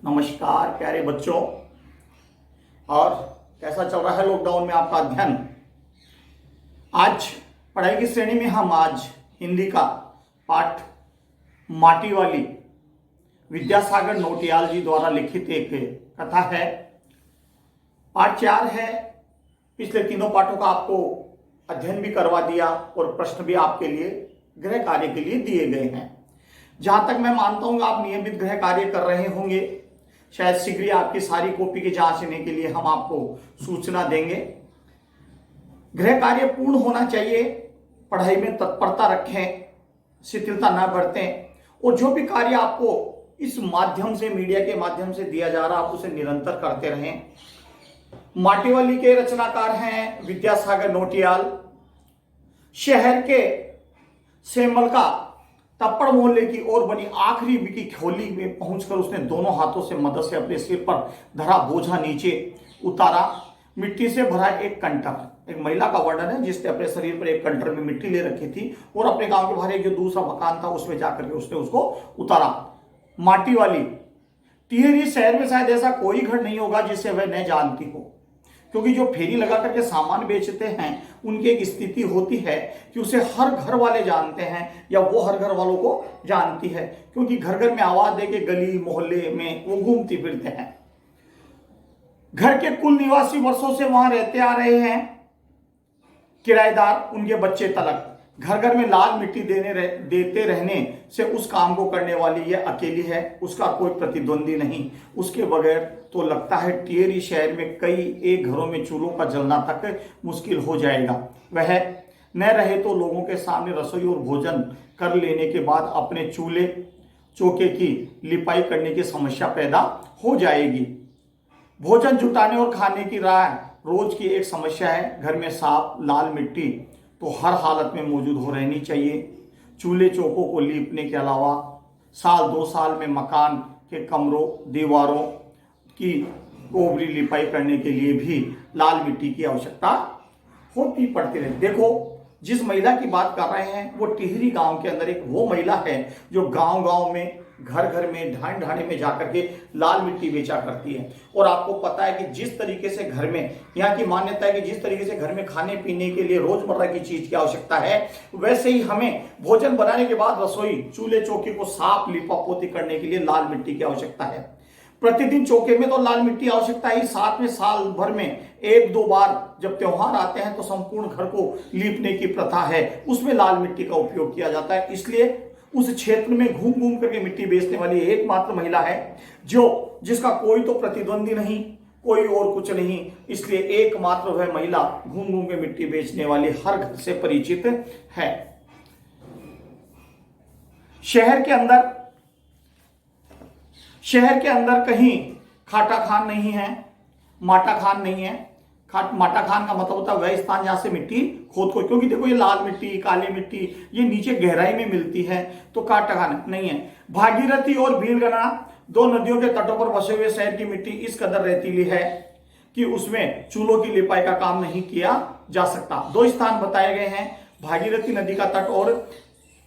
नमस्कार प्यारे बच्चों। और कैसा चल रहा है लॉकडाउन में आपका अध्ययन। आज पढ़ाई की श्रेणी में हम आज हिंदी का पाठ माटी वाली विद्यासागर नौटियाल जी द्वारा लिखित एक कथा है। पाठ 4 है। पिछले तीनों पाठों का आपको अध्ययन भी करवा दिया और प्रश्न भी आपके लिए गृह कार्य के लिए दिए गए हैं। जहां तक मैं मानता हूं आप नियमित गृह कार्य कर रहे होंगे। शायद शीघ्र ही आपकी सारी कॉपी की जांचने के लिए हम आपको सूचना देंगे। गृह कार्य पूर्ण होना चाहिए। पढ़ाई में तत्परता रखें, शिथिलता न बरतें और जो भी कार्य आपको इस माध्यम से, मीडिया के माध्यम से दिया जा रहा है, आप उसे निरंतर करते रहें। माटीवाली के रचनाकार हैं विद्यासागर नौटियाल। शहर के सेमल का तप्पड़ मोहल्ले की ओर बनी आखिरी की खोली में पहुंचकर उसने दोनों हाथों से मदद से अपने सिर पर धरा बोझा नीचे उतारा। मिट्टी से भरा एक कंटर, एक महिला का वर्णन है जिसने अपने शरीर पर एक कंटर में मिट्टी ले रखी थी और अपने गांव के बाहर एक जो दूसरा मकान था उसमें जाकर के उसने उसको उतारा। माटी वाली टिहरी शहर में शायद ऐसा कोई घर नहीं होगा जिसे वह न जानती हो, क्योंकि जो फेरी लगा करके सामान बेचते हैं उनकी एक स्थिति होती है कि उसे हर घर वाले जानते हैं या वो हर घर वालों को जानती है, क्योंकि घर घर में आवाज दे के गली मोहल्ले में वो घूमती फिरते हैं। घर के कुल निवासी वर्षों से वहां रहते आ रहे हैं, किराएदार उनके बच्चे तलक। घर घर में लाल मिट्टी देते रहने से उस काम को करने वाली ये अकेली है, उसका कोई प्रतिद्वंदी नहीं। उसके बगैर तो लगता है टिहरी शहर में कई एक घरों में चूल्हों का जलना तक मुश्किल हो जाएगा। वह न रहे तो लोगों के सामने रसोई और भोजन कर लेने के बाद अपने चूल्हे चौके की लिपाई करने की समस्या पैदा हो जाएगी। भोजन जुटाने और खाने की राह रोज की एक समस्या है। घर में साफ लाल मिट्टी तो हर हालत में मौजूद हो रहनी चाहिए। चूल्हे चौकों को लीपने के अलावा साल 2 साल में मकान के कमरों दीवारों की कोबरी लिपाई करने के लिए भी लाल मिट्टी की आवश्यकता होती पड़ती रहे। देखो, जिस महिला की बात कर रहे हैं वो टिहरी गांव के अंदर एक वो महिला है जो गांव गांव में घर घर में ढाण ढाणे में जाकर के लाल मिट्टी बेचा करती है। और आपको पता है कि जिस तरीके से घर में, यहाँ की मान्यता है कि जिस तरीके से घर में खाने पीने के लिए रोजमर्रा की चीज की आवश्यकता है, वैसे ही हमें भोजन बनाने के बाद रसोई चूल्हे चौके को साफ लिपा पोती करने के लिए लाल मिट्टी की आवश्यकता है। प्रतिदिन चौके में तो लाल मिट्टी आवश्यकता ही, साथ में साल भर में 1-2 बार जब त्योहार आते हैं तो संपूर्ण घर को लीपने की प्रथा है, उसमें लाल मिट्टी का उपयोग किया जाता है। इसलिए उस क्षेत्र में घूम घूम करके मिट्टी बेचने वाली एकमात्र महिला है जिसका कोई तो प्रतिद्वंदी नहीं, कोई और कुछ नहीं। इसलिए एकमात्र वह महिला घूम घूम के मिट्टी बेचने वाली हर घर से परिचित है। शहर के अंदर कहीं खाटा खान नहीं है, माटा खान नहीं है। माटा खान का मतलब होता है वह स्थान जहां से मिट्टी खोद खोद, क्योंकि देखो ये लाल मिट्टी काली मिट्टी ये नीचे गहराई में मिलती है, तो काटा खान नहीं है। भागीरथी और भीलगना 2 नदियों के तटों पर बसे हुए शहर की मिट्टी इस कदर रेतीली है कि उसमें चूल्हों की लिपाई का काम नहीं किया जा सकता। 2 स्थान बताए गए हैं, भागीरथी नदी का तट और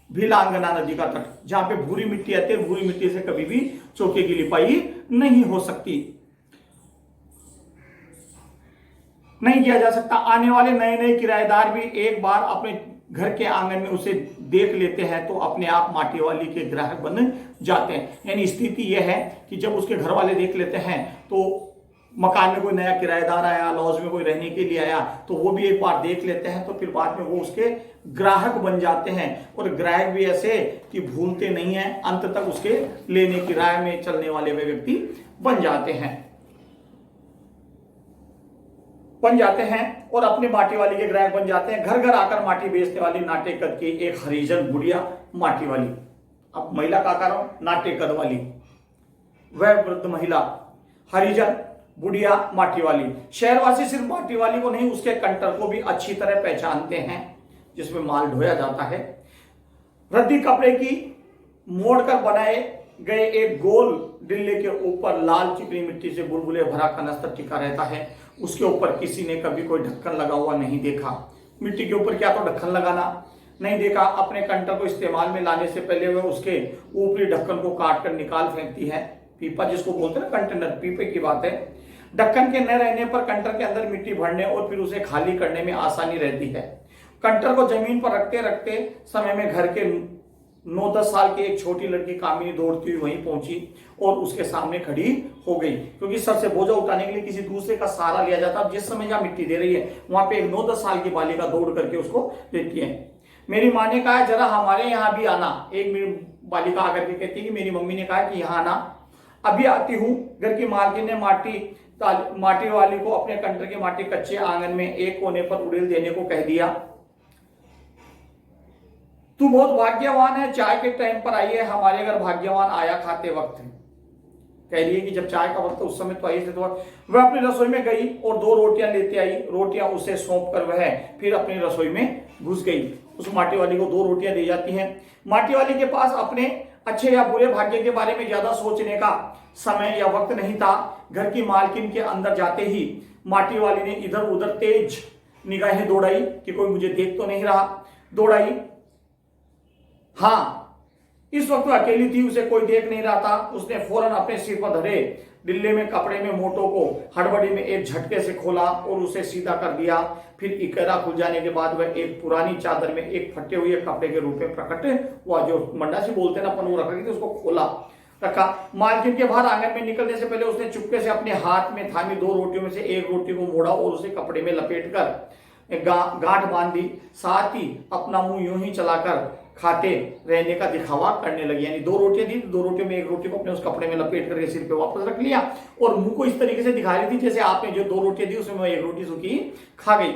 भीलांगना नदी का तट, जहां पे भूरी मिट्टी आती है। भूरी मिट्टी से कभी भी चौके की लिपाई नहीं हो सकती, नहीं किया जा सकता। आने वाले नए नए किराएदार भी एक बार अपने घर के आंगन में उसे देख लेते हैं तो अपने आप माटी वाली के ग्राहक बन जाते हैं। यानी स्थिति यह है कि जब उसके घर वाले देख लेते हैं तो मकान में कोई नया किराएदार आया, लॉज में कोई रहने के लिए आया, तो वो भी एक बार देख लेते हैं तो फिर बाद में वो उसके ग्राहक बन जाते हैं। और ग्राहक भी ऐसे कि भूलते नहीं है, अंत तक उसके लेने की राय में चलने वाले वे व्यक्ति बन जाते हैं और अपने माटी वाली के ग्राहक बन जाते हैं। घर घर आकर माटी बेचने वाली नाटे कद की एक हरिजन बुढ़िया माटी वाली, अब महिला का कर रहा हूं, नाटे कद वाली वह वृद्ध महिला हरिजन बुढ़िया माटी वाली। शहरवासी सिर्फ माटी वाली को नहीं उसके कंटर को भी अच्छी तरह पहचानते हैं जिसमें माल ढोया जाता है। रद्दी कपड़े की मोड़कर बनाए गए एक गोल डिल्ले के ऊपर लाल चिकनी मिट्टी से बुलबुले भरा कनस्तर टिका रहता है। उसके ऊपर किसी ने कभी कोई ढक्कन लगा हुआ नहीं देखा। मिट्टी के ऊपर क्या तो ढक्कन लगाना नहीं देखा। अपने कंटर को इस्तेमाल में लाने से पहले वह उसके ऊपरी ढक्कन को काट कर निकाल फेंकती है। पीपा जिसको बोलते हैं ना कंटेनर, पीपे की बात है। ढक्कन के न रहने पर कंटर के अंदर मिट्टी भरने और फिर उसे खाली करने में आसानी रहती है। कंटर को जमीन पर रखते रखते समय में घर के 9-10 साल की एक छोटी लड़की कामिनी दौड़ती हुई वहीं पहुंची और उसके सामने खड़ी हो गई, क्योंकि सर से बोझा उठाने के लिए किसी दूसरे का सहारा लिया जाता। जिस समय जहां मिट्टी दे रही है वहां पे एक 9-10 साल की बालिका दौड़ करके उसको देती है। मेरी माँ ने कहा जरा हमारे यहाँ भी आना। एक मेरी बालिका आकर के कहती है कि मेरी मम्मी ने कहा कि यहाँ आना, अभी आती हूँ। घर की मालकिन ने माटी वाली को अपने कंटर के माटी कच्चे आंगन में एक कोने पर उड़ेल देने को कह दिया। तू बहुत भाग्यवान है, चाय के टाइम पर आई है, हमारे घर भाग्यवान आया खाते वक्त। कह रही है कि जब चाय का वक्त उस समय तो आई थी। तो वह अपनी रसोई में गई और 2 रोटियां लेते आई। रोटियां उसे सौंप कर वह फिर अपनी रसोई में घुस गई। उस माटी वाली को 2 रोटियां दी जाती हैं। माटी वाली के पास अपने अच्छे या बुरे भाग्य के बारे में ज्यादा सोचने का समय या वक्त नहीं था। घर की मालकिन के अंदर जाते ही माटी वाली ने इधर उधर तेज निगाहें दौड़ाई कि कोई मुझे देख तो नहीं रहा। दौड़ाई, हाँ, इस वक्त वो अकेली थी, उसे कोई देख नहीं रहा था। उसने फौरन अपने सिर पर धरे डिल्ले में कपड़े में मोटो को हड़बड़ी में एक झटके से खोला और उसे सीधा कर दिया। फिर इकरा खुल जाने के बाद वह एक पुरानी चादर में एक फटे हुए कपड़े के रूप में प्रकट हुआ, जो मंडासी बोलते हैं ना अपन, वो रख रही थी, उसको खोला रखा। मालकिन के बाहर आंगन में निकलने से पहले उसने चुपके से अपने हाथ में थामी 2 रोटियों में से एक रोटी को मोड़ा और उसे कपड़े में लपेट कर गांठ बांध दी। साथ ही अपना मुंह यूं ही चलाकर खाते रहने का दिखावा करने लगी। यानी 2 रोटियां दी, 2 रोटियों में एक रोटी को अपने उस कपड़े में लपेट करके सिर पे वापस रख लिया और मुंह को इस तरीके से दिखा रही थी जैसे आपने जो 2 रोटियां दी उसमें एक रोटी सूखी खा गई।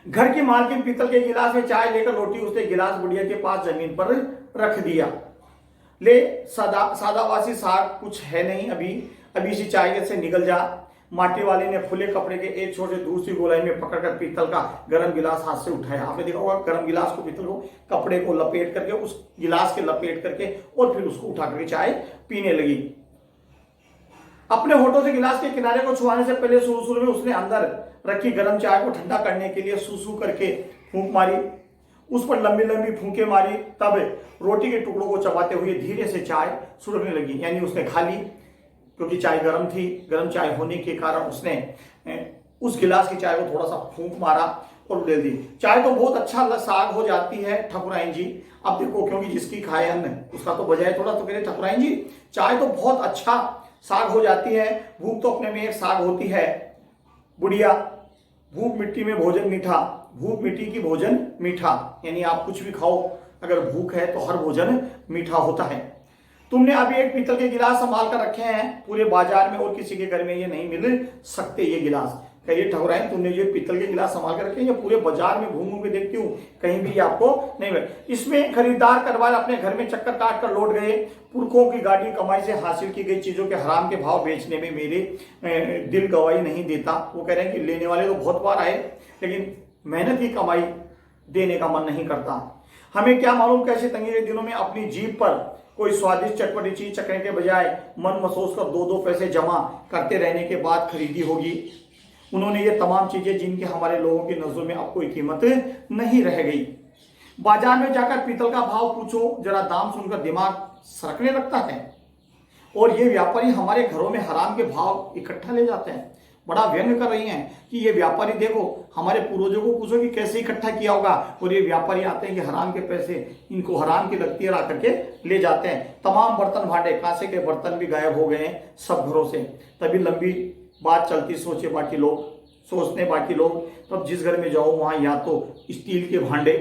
घर की मालकिन पीतल के गिलास में चाय लेकर रोटी उसने गिलास बुढ़िया के पास जमीन पर रख दिया। ले सादावासी साग कुछ है नहीं, अभी सी चाय से निकल जा। माटी वाली ने खुले कपड़े के एक छोटे दूसरी गोलाई में पकड़कर पीतल का गर्म गिलास हाथ से उठाया। आपने देखा होगा गर्म गिलास को, पीतल को कपड़े को लपेट करके, उस गिलास के लपेट करके और फिर उसको उठा करके चाय पीने लगी। अपने होठों से गिलास के किनारे को छुआने से पहले शुरू में उसने अंदर रखी गर्म चाय को ठंडा करने के लिए सूसू करके फूंक मारी, उस पर लंबी लंबी फूंके मारी। तब रोटी के टुकड़ों को चबाते हुए धीरे से चाय सुड़कने लगी। यानी उसने खा ली, क्योंकि चाय गर्म थी। गर्म चाय होने के कारण उसने उस गिलास की चाय को थोड़ा सा फूंक मारा और उड़ेल दी। चाय तो बहुत अच्छा साग हो जाती है ठकुराइन जी। अब देखो, क्योंकि जिसकी खाए अन्न उसका तो बजाय थोड़ा, तो कह रहे ठकुराइन जी चाय तो बहुत अच्छा साग हो जाती है। भूख तो अपने में एक साग होती है बुढ़िया। भूख मिट्टी में भोजन मीठा, भूख मिट्टी की भोजन मीठा। यानी आप कुछ भी खाओ, अगर भूख है तो हर भोजन मीठा होता है। तुमने अभी एक पीतल के गिलास संभाल कर रखे हैं, पूरे बाजार में और किसी के घर में ये नहीं मिल सकते ये गिलास। कहिए ठकुराइन, तुमने जो पीतल के गिलास संभाल कर रखे हैं, ये पूरे बाजार में घूम के देखती हूँ, कहीं भी आपको नहीं मिले। इसमें खरीदार करवाल अपने घर में चक्कर काट कर लौट गए। पुरखों की गाड़ी कमाई से हासिल की गई चीजों के हराम के भाव बेचने में मेरे दिल गवाही नहीं देता। वो कह रहे हैं कि लेने वाले तो बहुत बार आए, लेकिन मेहनत की कमाई देने का मन नहीं करता। हमें क्या मालूम कैसे तंगी के दिनों में अपनी जीभ पर कोई स्वादिष्ट चटपटी चीज चखने के बजाय मन महसूस कर 2-2 पैसे जमा करते रहने के बाद खरीदी होगी। उन्होंने ये तमाम चीजें जिनकी हमारे लोगों की नजरों में अब कोई कीमत नहीं रह गई। बाजार में जाकर पीतल का भाव पूछो, जरा दाम सुनकर दिमाग सरकने लगता है। और ये व्यापारी हमारे घरों में हराम के भाव इकट्ठा ले जाते हैं। बड़ा व्यंग कर रही हैं कि ये व्यापारी देखो, हमारे पूर्वजों को पूछो कि कैसे इकट्ठा किया होगा, और ये व्यापारी आते हैं कि हराम के पैसे इनको हराम की लगती है ला करके ले जाते हैं। तमाम बर्तन भांडे, कांसे के बर्तन भी गायब हो गए हैं सब घरों से। तभी लंबी बात चलती, सोचते बाकी लोग। तब जिस घर में जाओ वहां या तो स्टील के भांडे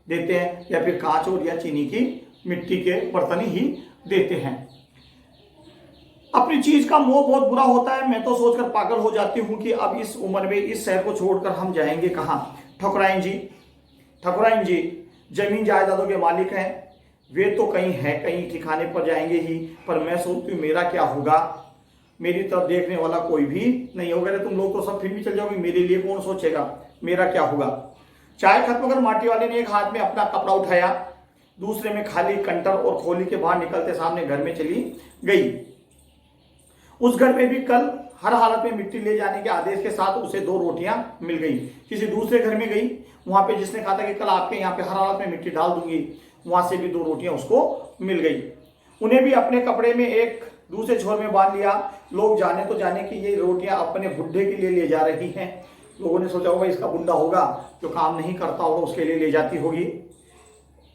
देते हैं या फिर कांच और या चीनी की मिट्टी के बर्तन ही देते हैं। अपनी चीज का मोह बहुत बुरा होता है। मैं तो सोचकर पागल हो जाती हूं कि अब इस उम्र में इस शहर को छोड़कर हम जाएंगे कहां। ठकुराइन जी जमीन जायदादों के मालिक हैं, वे तो कहीं ठिकाने पर जाएंगे ही, पर मैं सोचती हूँ मेरा क्या होगा। मेरी तरफ देखने वाला कोई भी नहीं होगा। तुम लोग तो सब फिर भी चल जाओगे, मेरे लिए कौन सोचेगा, मेरा क्या होगा। चाय खत्म कर माटी वाले ने एक हाथ में अपना कपड़ा उठाया, दूसरे में खाली कंटर और खोली के बाहर निकलते सामने घर में चली गई। उस घर में भी कल हर हालत में मिट्टी ले जाने के आदेश के साथ उसे 2 रोटियां मिल गई। किसी दूसरे घर में गई, वहां पे जिसने कहा था कि कल आपके यहाँ पे हर हालत में मिट्टी डाल दूंगी, वहां से भी 2 रोटियां उसको मिल गई। उन्हें भी अपने कपड़े में एक दूसरे छोर में बांध लिया। लोग जाने तो जाने कि ये रोटियां अपने बुढ़े के लिए ले जा रही हैं। लोगों ने सोचा होगा इसका बुढ़ा होगा जो काम नहीं करता होगा, उसके लिए ले जाती होगी,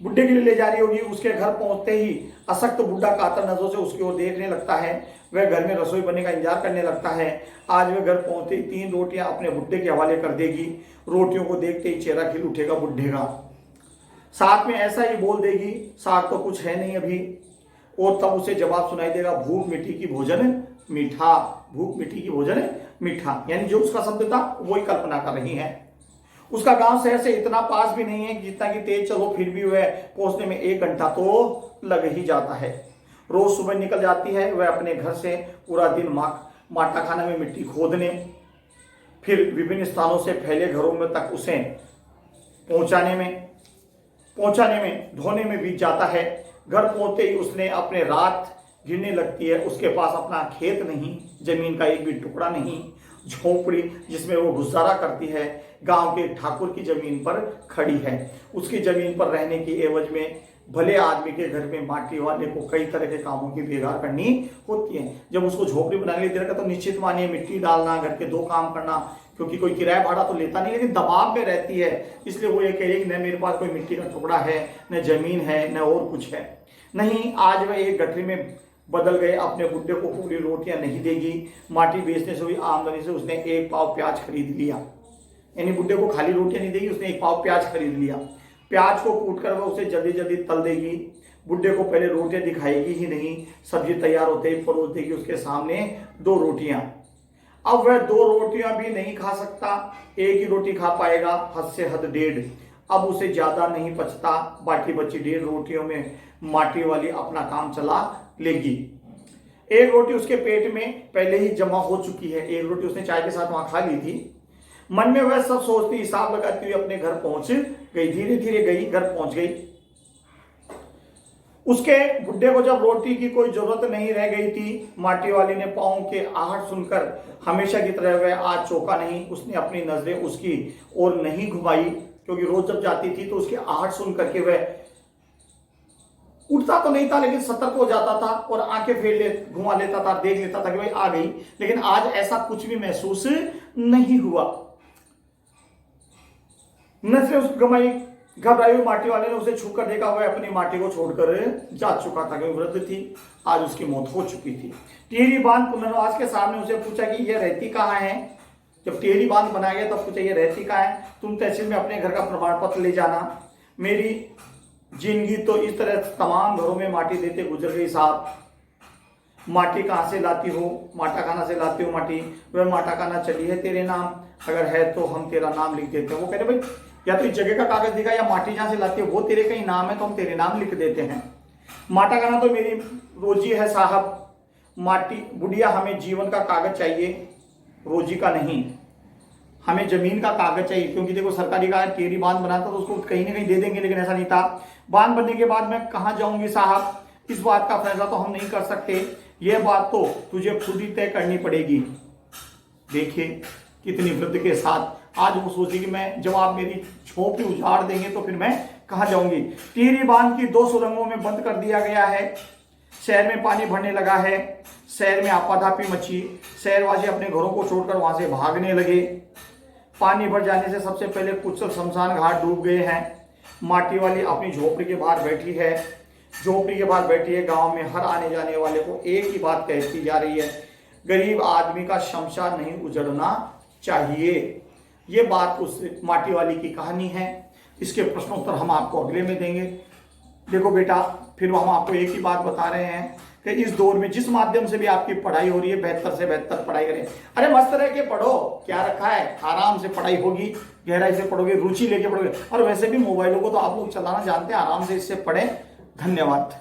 बुढ़े के लिए ले जा रही होगी। उसके घर पहुंचते ही अशक्त बुढ़ा कातर नजरों से उसकी ओर देखने लगता है। वह घर में रसोई बनने का इंतजार करने लगता है। आज वह घर पहुंचते ही 3 रोटियां अपने बुढ़े के हवाले कर देगी। रोटियों को देखते ही चेहरा खिल उठेगा बुढ़े का। साथ में ऐसा ही बोल देगी, साग तो कुछ है नहीं अभी। और तब उसे जवाब सुनाई देगा, भूख मिट्टी की भोजन मीठा, भूख मिट्टी की भोजन मीठा। यानी जो उसका शब्द था वही कल्पना कर रही है। उसका गांव शहर से इतना पास भी नहीं है, जितना कि तेज चलो फिर भी वह पहुंचने में 1 घंटा तो लग ही जाता है। रोज सुबह निकल जाती है वह अपने घर से, पूरा दिन माटा खाना में मिट्टी खोदने, फिर विभिन्न स्थानों से फैले घरों में तक उसे पहुंचाने में धोने में बीत जाता है। घर पहुंचते ही उसने अपने रात गिरने लगती है। उसके पास अपना खेत नहीं, जमीन का एक भी टुकड़ा नहीं, झोपड़ी जिसमें वो गुजारा करती है गांव के ठाकुर की जमीन पर खड़ी है। उसकी जमीन पर रहने की एवज में भले आदमी के घर में माटी वाले को कई तरह के कामों की बेगार करनी होती है। जब उसको झोपड़ी बनाने के लिए देगा तो निश्चित मानिए मिट्टी डालना, घर के 2 काम करना, क्योंकि कोई किराया भाड़ा तो लेता नहीं, लेकिन दबाव में रहती है। इसलिए वो ये कह रही कि न मेरे पास कोई मिट्टी का टुकड़ा है, न जमीन है, न और कुछ है। नहीं, आज वह एक गठरी में बदल गए। अपने बुड्ढे को पूरी रोटियां नहीं देगी। माटी बेचने से हुई आमदनी से उसने 1 पाव प्याज खरीद लिया। यानी बुड्ढे को खाली रोटियां नहीं देगी, उसने 1 पाव प्याज खरीद लिया। प्याज को कूट कर वह उसे जल्दी जल्दी तल देगी। बुड्ढे को पहले रोटियां दिखाएगी ही नहीं, सब्जी तैयार होते ही परोस देगी उसके सामने 2 रोटियां। अब वह 2 रोटियां भी नहीं खा सकता, 1 ही रोटी खा पाएगा, हद से हद 1.5। अब उसे ज्यादा नहीं बचता, बाकी बची 1.5 रोटियों में माटी वाली अपना काम चला लेगी। 1 रोटी उसके पेट में पहले ही जमा हो चुकी है। 1 रोटी उसने चाय के साथ वहां खा ली थी। मन में वह सब सोचती, हिसाब लगाती हुई अपने घर पहुंच गई। धीरे धीरे गई, घर पहुंच गई। उसके बुड्ढे को जब रोटी की कोई जरूरत नहीं रह गई थी, माटी वाली ने पांव के आहट सुनकर हमेशा की तरह वह आज चौंका नहीं। उसने अपनी नजरें उसकी ओर नहीं घुमाई, क्योंकि रोज जब जाती थी तो उसकी आहट सुन करके वह उठता तो नहीं था, लेकिन सतर्क हो जाता था और आंखें घुमा लेता था, देख लेता था कि भाई आ गई। लेकिन आज ऐसा कुछ भी महसूस नहीं हुआ। नजरें उस घबराई हुई माटी वाले ने उसे छूकर देखा, वह अपनी माटी को छोड़कर जा चुका था, क्योंकि वृद्ध थी, आज उसकी मौत हो चुकी थी। टिहरी बांध पुनर्वास के सामने उसे पूछा कि यह रहती कहाँ है। जब टिहरी बांध बनाया गया तब पूछा, यह रहती कहाँ है? तुम तहसील में अपने घर का प्रमाण पत्र ले जाना। मेरी जिंदगी तो इस तरह तमाम घरों में माटी देते गुजर गई साहब। माटी कहाँ से लाती हो? माटा खाना से लाती हो माटी। वह माटा खाना चली है तेरे नाम? अगर है तो हम तेरा नाम लिख देते हैं। वो कह रहे भाई या तो इस जगह का कागज दिखा, या माटी जहां से लाती है वो तेरे कहीं नाम है तो हम तेरे नाम लिख देते हैं। माटा खाना तो मेरी रोजी है साहब। माटी बुढ़िया, हमें जीवन का कागज चाहिए, रोजी का नहीं। हमें जमीन का कागज चाहिए, क्योंकि देखो सरकारी कागज टिहरी बांध बनाता तो उसको कहीं ना कहीं दे देंगे, लेकिन ऐसा नहीं था। बांध बनने के बाद मैं कहाँ जाऊंगी साहब, इस बात का फैसला तो हम नहीं कर सकते। यह बात तो तुझे खुद ही तय करनी पड़ेगी। देखिए कितनी वृद्ध के साथ आज वो सोची कि मैं जब आप मेरी झोपड़ी उजाड़ देंगे तो फिर मैं कहाँ जाऊंगी। टिहरी बांध की 2 सुरंगों में बंद कर दिया गया है। शहर में पानी भरने लगा है। शहर में आपाधापी मची। शहरवासी अपने घरों को छोड़कर वहां से भागने लगे। पानी भर जाने से सबसे पहले कुछ शमशान घाट डूब गए हैं। माटी वाली अपनी झोपड़ी के बाहर बैठी है। झोपड़ी के बाहर बैठी है। गांव में हर आने जाने वाले को एक ही बात कहती जा रही है, गरीब आदमी का शमशान नहीं उजड़ना चाहिए। ये बात उस माटी वाली की कहानी है। इसके प्रश्नोत्तर हम आपको अगले में देंगे। देखो बेटा, फिर हम आपको एक ही बात बता रहे हैं कि इस दौर में जिस माध्यम से भी आपकी पढ़ाई हो रही है, बेहतर से बेहतर पढ़ाई करें। अरे मस्त रह के पढ़ो, क्या रखा है, आराम से पढ़ाई होगी, गहराई से पढ़ोगे, रुचि लेके पढ़ोगे। और वैसे भी मोबाइलों को तो आप लोग चलाना जानते हैं, आराम से इससे पढ़ें। धन्यवाद।